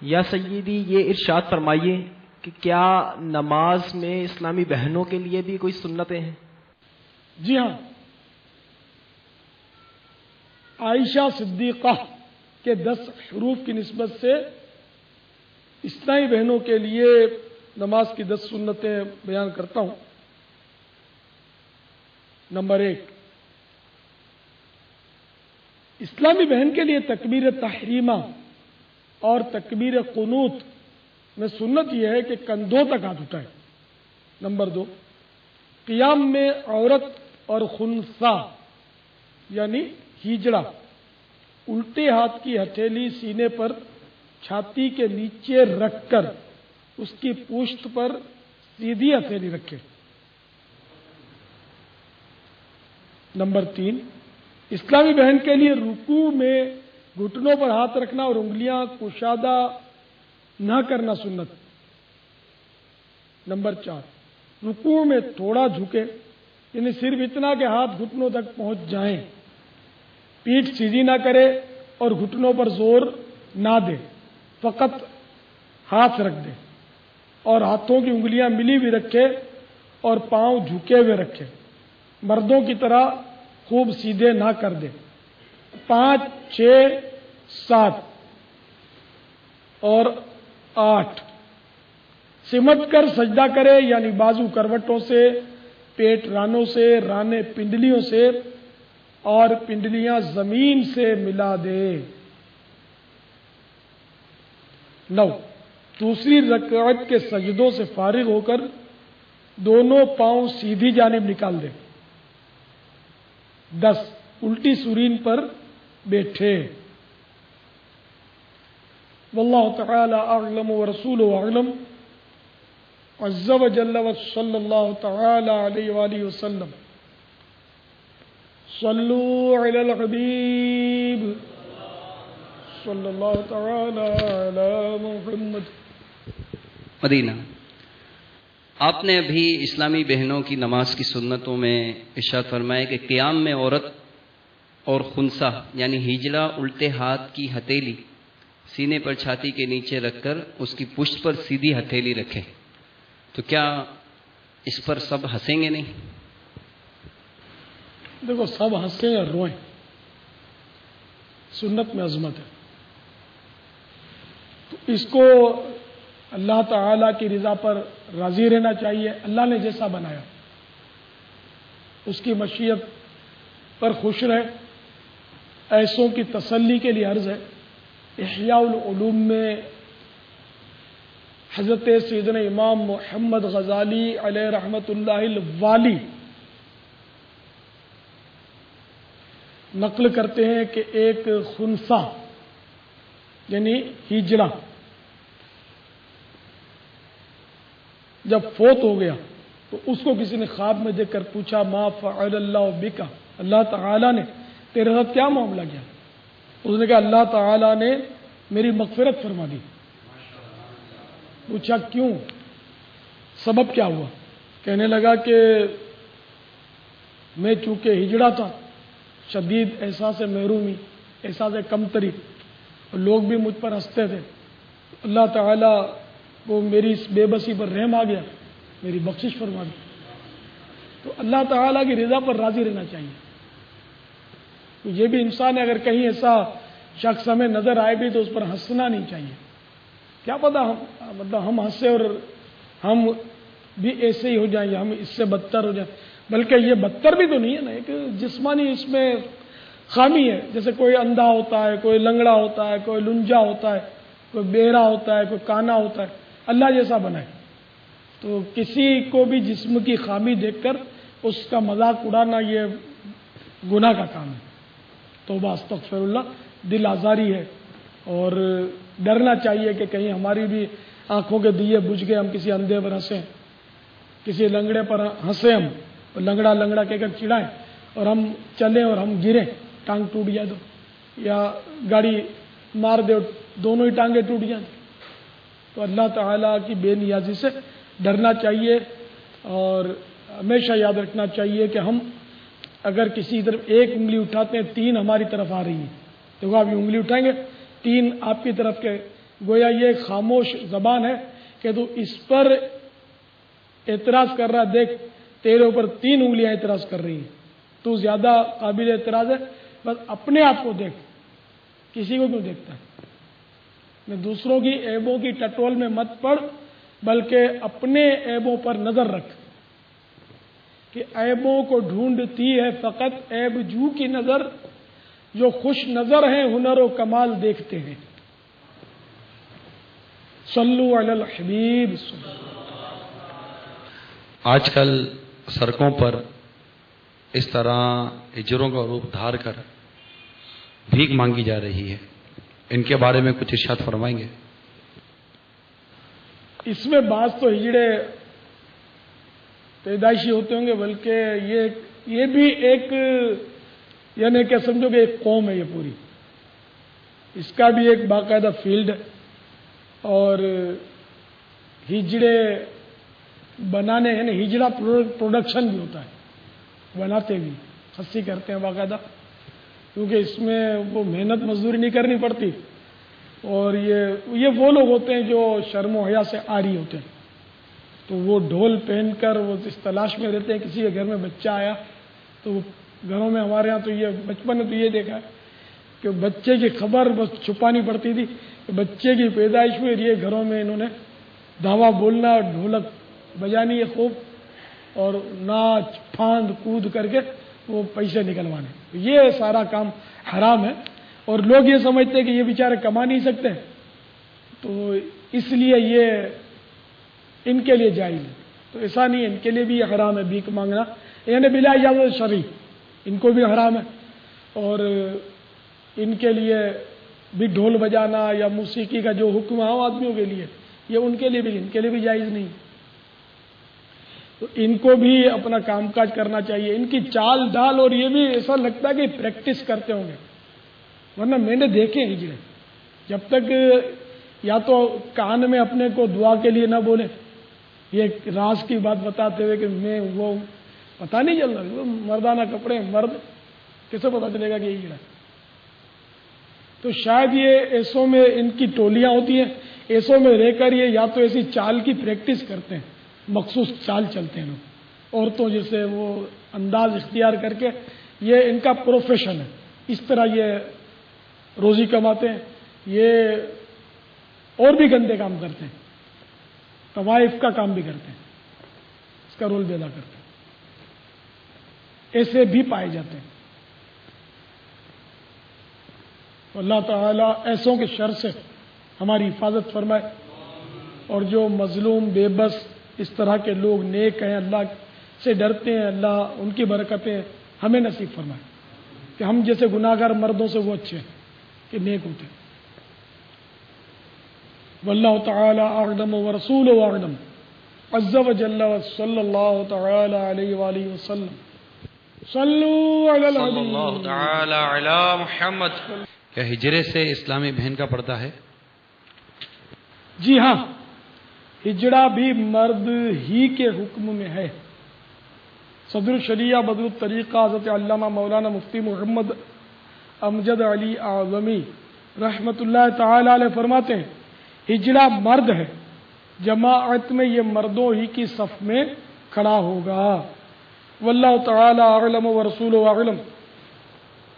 یا سیدی یہ ارشاد فرمائیے کہ کیا نماز میں اسلامی بہنوں کے لیے بھی کوئی سنتیں ہیں؟ جی ہاں، عائشہ صدیقہ کے 10 حروف کی نسبت سے اسلامی بہنوں کے لیے نماز کی 10 سنتیں بیان کرتا ہوں۔ نمبر 1، اسلامی بہن کے لیے تکبیر تحریمہ اور تکبیر قنوت میں سنت یہ ہے کہ کندھوں تک ہاتھ اٹھائے۔ نمبر 2، قیام میں عورت اور خنثی یعنی ہیجڑا الٹے ہاتھ کی ہتھیلی سینے پر چھاتی کے نیچے رکھ کر اس کی پشت پر سیدھی ہتھیلی رکھے۔ نمبر 3، اسلامی بہن کے لیے رکوع میں گھٹنوں پر ہاتھ رکھنا اور انگلیاں کشادہ نہ کرنا سنت۔ نمبر 4، رکوع میں تھوڑا جھکے، یعنی صرف اتنا کہ ہاتھ گھٹنوں تک پہنچ جائیں، پیٹھ سیدھی نہ کرے اور گھٹنوں پر زور نہ دے، فقط ہاتھ رکھ دے اور ہاتھوں کی انگلیاں ملی ہوئی رکھے اور پاؤں جھکے ہوئے رکھے، مردوں کی طرح خوب سیدھے نہ کر دے۔ 5، 6، 7 اور 8، سمٹ کر سجدہ کرے، یعنی بازو کروٹوں سے، پیٹ رانوں سے، رانے پنڈلیوں سے اور پنڈلیاں زمین سے ملا دے۔ 9، دوسری رکعت کے سجدوں سے فارغ ہو کر دونوں پاؤں سیدھی جانب نکال دے۔ 10، الٹی سورین پر بیٹھے۔ واللہ تعالی اعلم ورسولہ اعلم، عز وجل وصلی اللہ تعالی علیہ وآلہ وسلم۔ صلو علی الحبیب صلی اللہ تعالی علی محمد۔ مدینہ، آپ نے ابھی اسلامی بہنوں کی نماز کی سنتوں میں ارشاد فرمایا کہ قیام میں عورت اور خنثی یعنی ہجڑا الٹے ہاتھ کی ہتھیلی سینے پر چھاتی کے نیچے رکھ کر اس کی پشت پر سیدھی ہتھیلی رکھے، تو کیا اس پر سب ہنسیں گے نہیں؟ دیکھو، سب ہنسیں یا روئیں، سنت میں عظمت ہے، تو اس کو اللہ تعالی کی رضا پر راضی رہنا چاہیے۔ اللہ نے جیسا بنایا اس کی مشیت پر خوش رہے۔ ایسوں کی تسلی کے لیے عرض ہے، احیاء العلوم میں حضرت سیدنا امام محمد غزالی علیہ رحمۃ اللہ الوالی نقل کرتے ہیں کہ ایک خنثی یعنی ہجڑا جب فوت ہو گیا تو اس کو کسی نے خواب میں دیکھ کر پوچھا، ما فعل اللہ بکا، اللہ تعالیٰ نے تیرے ساتھ کیا معاملہ کیا؟ اس نے کہا اللہ تعالیٰ نے میری مغفرت فرما دی۔ پوچھا کیوں، سبب کیا ہوا؟ کہنے لگا کہ میں چونکہ ہجڑا تھا، شدید احساس محرومی، احساس کمتری، اور لوگ بھی مجھ پر ہنستے تھے، اللہ تعالیٰ کو میری اس بے بسی پر رحم آ گیا، میری بخشش فرما دی۔ تو اللہ تعالیٰ کی رضا پر راضی رہنا چاہیے۔ تو یہ بھی انسان ہے، اگر کہیں ایسا شخص ہمیں نظر آئے بھی تو اس پر ہنسنا نہیں چاہیے۔ کیا پتہ ہم ہنسے اور ہم بھی ایسے ہی ہو جائیں یا ہم اس سے بدتر ہو جائیں، بلکہ یہ بدتر بھی تو نہیں ہے نا، ایک جسمانی اس میں خامی ہے، جیسے کوئی اندھا ہوتا ہے، کوئی لنگڑا ہوتا ہے، کوئی لنجا ہوتا ہے، کوئی بہرا ہوتا ہے، کوئی کانا ہوتا ہے، اللہ جیسا بنائے۔ تو کسی کو بھی جسم کی خامی دیکھ کر اس کا مذاق اڑانا یہ گناہ کا کام ہے۔ توبہ استغفر اللہ، دل آزاری ہے، اور ڈرنا چاہیے کہ کہیں ہماری بھی آنکھوں کے دیے بجھ گئے، ہم کسی اندھے پر ہنسیں، کسی لنگڑے پر ہنسیں، ہم لنگڑا لنگڑا کہہ کر چڑھائیں اور ہم چلیں اور ہم گریں، ٹانگ ٹوٹ جائے تو، یا گاڑی مار دے اور دونوں ہی ٹانگیں ٹوٹ جائیں۔ تو اللہ تعالیٰ کی بے نیازی سے ڈرنا چاہیے، اور ہمیشہ یاد رکھنا چاہیے کہ ہم اگر کسی طرف ایک انگلی اٹھاتے ہیں 3 ہماری طرف آ رہی ہیں، دیکھو آپ یہ انگلی اٹھائیں گے 3 آپ کی طرف کے گویا یہ ایک خاموش زبان ہے کہ تو اس پر اعتراض کر رہا، دیکھ تیرے اوپر 3 انگلیاں اعتراض کر رہی ہیں، تو زیادہ قابل اعتراض ہے، بس اپنے آپ کو دیکھ، کسی کو کیوں دیکھتا ہے؟ میں دوسروں کی عیبوں کی ٹٹول میں مت پڑ، بلکہ اپنے عیبوں پر نظر رکھ کہ عیبوں کو ڈھونڈتی ہے فقط عیب جو کی نظر، جو خوش نظر ہیں ہنر و کمال دیکھتے ہیں۔ صلو علی الحبیب۔ آج کل سڑکوں پر اس طرح ہجروں کا روپ دھار کر بھیک مانگی جا رہی ہے، ان کے بارے میں کچھ ارشاد فرمائیں گے؟ اس میں بعض تو ہجڑے پیدائشی ہوتے ہوں گے، بلکہ یہ بھی ایک یعنی کہ سمجھو کہ ایک قوم ہے، یہ پوری اس کا بھی ایک باقاعدہ فیلڈ ہے، اور ہجڑے بنانے یعنی ہجڑا پروڈکشن بھی ہوتا ہے، بناتے بھی خصی کرتے ہیں باقاعدہ، کیونکہ اس میں وہ محنت مزدوری نہیں کرنی پڑتی، اور یہ وہ لوگ ہوتے ہیں جو شرم و حیا سے عاری ہوتے ہیں، تو وہ ڈھول پہن کر وہ اس تلاش میں رہتے ہیں کسی کے گھر میں بچہ آیا، تو گھروں میں ہمارے ہاں تو یہ بچپن میں تو یہ دیکھا ہے کہ بچے کی خبر بس چھپانی پڑتی تھی کہ بچے کی پیدائش ہوئی، یہ گھروں میں انہوں نے دھاوا بولنا، ڈھولک بجانی ہے خوب، اور ناچ پھاند کود کر کے وہ پیسے نکلوانے، یہ سارا کام حرام ہے، اور لوگ یہ سمجھتے ہیں کہ یہ بیچارے کما نہیں سکتے، تو اس لیے یہ ان کے لیے جائز ہے، تو ایسا نہیں ہے، ان کے لیے بھی یہ حرام ہے بھیک مانگنا، یعنی بلا اجازت شرعی ان کو بھی حرام ہے، اور ان کے لیے بھی ڈھول بجانا یا موسیقی کا جو حکم عام آدمیوں کے لیے، یہ ان کے لیے بھی جائز نہیں، تو ان کو بھی اپنا کام کاج کرنا چاہیے، ان کی چال ڈال، اور یہ بھی ایسا لگتا ہے کہ پریکٹس کرتے ہوں گے، ورنہ میں نے دیکھے ہجڑے جب تک یا تو کان میں اپنے کو دعا کے لیے نہ بولے، یہ راز کی بات بتاتے ہوئے کہ میں وہ پتہ نہیں چل رہا، وہ مردانہ کپڑے مرد کیسے پتہ چلے گا کہ یہ ہجڑا ہے؟ تو شاید یہ ایسوں میں ان کی ٹولیاں ہوتی ہیں، ایسوں میں رہ کر یہ یا تو ایسی چال کی پریکٹس کرتے ہیں، مخصوص چال چلتے ہیں لوگ، عورتوں جیسے وہ انداز اختیار کر کے، یہ ان کا پروفیشن ہے، اس طرح یہ روزی کماتے ہیں، یہ اور بھی گندے کام کرتے ہیں، طوائف کا کام بھی کرتے ہیں، اس کا رول بھی ادا کرتے ہیں، ایسے بھی پائے جاتے ہیں۔ اللہ تعالیٰ ایسوں کے شر سے ہماری حفاظت فرمائے، اور جو مظلوم بے بس اس طرح کے لوگ نیک ہیں، اللہ سے ڈرتے ہیں، اللہ ان کی برکتیں ہمیں نصیب فرمائے کہ ہم جیسے گناہ گار مردوں سے وہ اچھے ہیں کہ نیک ہوتے ہیں۔ واللہ تعالی اعلم ورسولہ اعلم عز وجل وصلی اللہ تعالی علیہ وآلہ وسلم۔ صلو علی صلی اللہ الحبیب۔ تعالی علی محمد۔ کیا ہجرے سے اسلامی بہن کا پردہ ہے؟ جی ہاں، ہجڑا بھی مرد ہی کے حکم میں ہے۔ صدر الشریعہ بدر الطریقہ حضرت علامہ مولانا مفتی محمد امجد علی اعظمی رحمۃ اللہ تعالی علیہ فرماتے ہیں، ہجڑا مرد ہے، جماعت میں یہ مردوں ہی کی صف میں کھڑا ہوگا۔ واللہ تعالی اعلم ورسولہ اعلم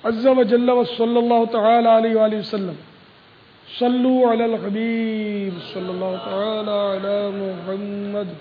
عز وجل وصلی اللہ تعالی علیہ وآلہ وسلم۔ صلو علی الحبیب صلی اللہ تعالی علی محمد۔